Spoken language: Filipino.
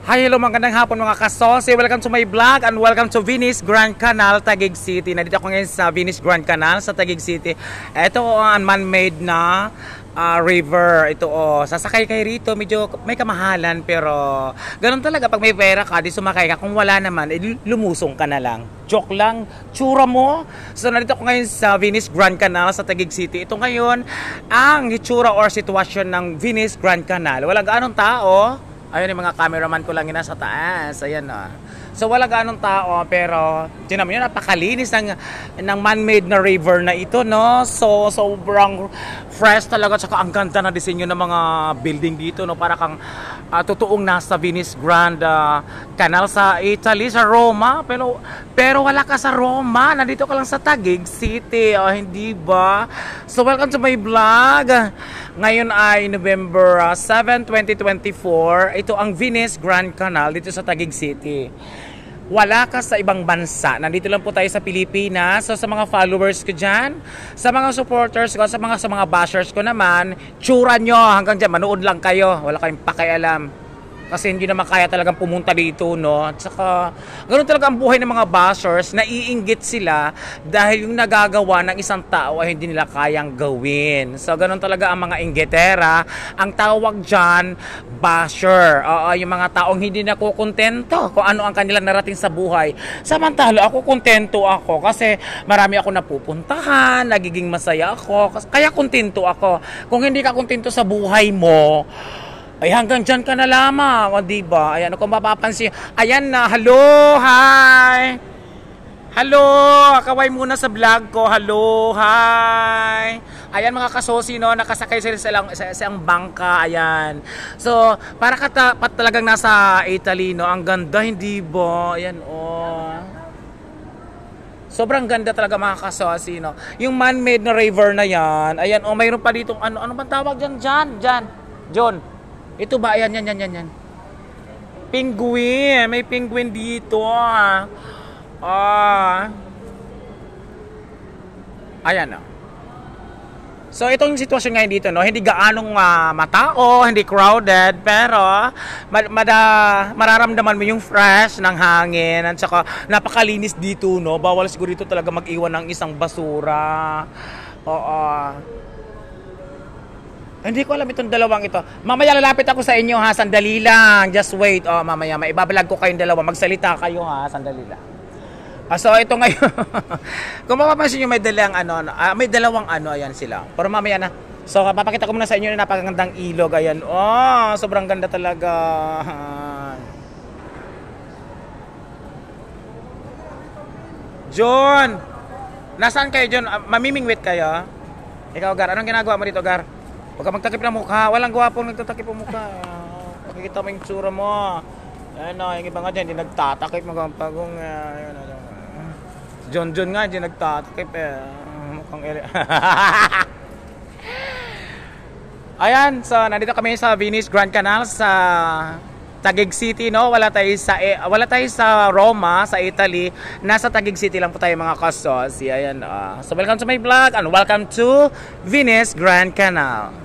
Hi, hello, magandang hapon mga kasosi. Welcome to my vlog and welcome to Venice Grand Canal, Taguig City. Nandito ako ngayon sa Venice Grand Canal sa Taguig City. Ito ang man-made na river. Ito sasakay kayo rito. Medyo may kamahalan pero ganun talaga pag may pera ka, di sumakay ka. Kung wala naman, lumusong ka na lang. Joke lang, tsura mo. So nandito ako ngayon sa Venice Grand Canal sa Taguig City. Ito ngayon ang hitsura or sitwasyon ng Venice Grand Canal. Wala gaanong tao. Ayun yung mga cameraman ko lang yun nasa taas. Ayan na. So wala ganong tao pero tinan mo yun, napakalinis ng man-made na river na ito, no? So sobrang fresh talaga, tsaka ang ganda na disenyo ng mga building dito, no? Para kang totoong nasa Venice Grand Canal sa Italy, sa Roma. Pero wala ka sa Roma, nandito ka lang sa Taguig City, hindi ba? So welcome to my vlog. Ngayon ay November 7, 2024. Ito ang Venice Grand Canal dito sa Taguig City. Wala ka sa ibang bansa. Nandito lang po tayo sa Pilipinas. So sa mga followers ko dyan, sa mga supporters ko, sa mga bashers ko naman, tsura nyo hanggang dyan, manood lang kayo. Wala kayong pakialam. Kasi hindi naman kaya talagang pumunta dito, no? At saka, ganoon talaga ang buhay ng mga bashers, naiinggit sila dahil yung nagagawa ng isang tao ay hindi nila kayang gawin. So, ganoon talaga ang mga inggitera. Ang tawag dyan, basher. Yung mga taong hindi nakukontento kung ano ang kanilang narating sa buhay. Samantala, ako kontento ako kasi marami ako napupuntahan, nagiging masaya ako, kaya kontento ako. Kung hindi ka kontento sa buhay mo, ay hanggang dyan ka na lamang, diba? Ayan, kung mapapansin, ayan na, hello, hi! Hello, kaway muna sa vlog ko, hello, hi! Ayan mga kasosi, no, nakasakay sila sa isang bangka, ayan. So, para ka talagang nasa Italy, no, ang ganda, hindi ba? Ayan, sobrang ganda talaga mga kasosi, no. Yung man-made na river na yan, ayan, mayroon pa ditong, ano bang tawag dyan, John. Ito ba? Ayan, yan. Penguin. May penguin dito. Ayan. So, itong sitwasyon ngayon dito, no? Hindi gaanong matao, hindi crowded, pero mararamdaman mo yung fresh ng hangin at saka napakalinis dito, no? Bawal siguro dito talaga mag-iwan ng isang basura. Hindi ko alam itong dalawang ito. Mamaya lalapit ako sa inyo, ha. Sandali lang. Just wait. Mamaya maibablog ko kayong dalawa. Magsalita kayo, ha. Sandali lang. So ito ngayon. Kung mapapansin nyo, may dalawang ayan sila. Pero mamaya na. So papakita ko muna sa inyo na napakagandang ilog. Ayan. Sobrang ganda talaga. John! Nasaan kayo, John? Mamimingwit kayo? Ikaw, Gar. Anong ginagawa mo dito, Gar? Huwag ka magtakip ng mukha. Walang gwapong nagtatakip ng mukha. Pakikita mo yung tsura mo. Ayan o, yung iba nga dyan, hindi nagtatakip. Magpagong, John nga, hindi nagtatakip mukhang Ayan, so nandito kami sa Venice Grand Canal sa Taguig City, no? Wala tayo sa Roma, sa Italy. Nasa Taguig City lang po tayo mga kasos. Ayan. So welcome to my vlog and welcome to Venice Grand Canal.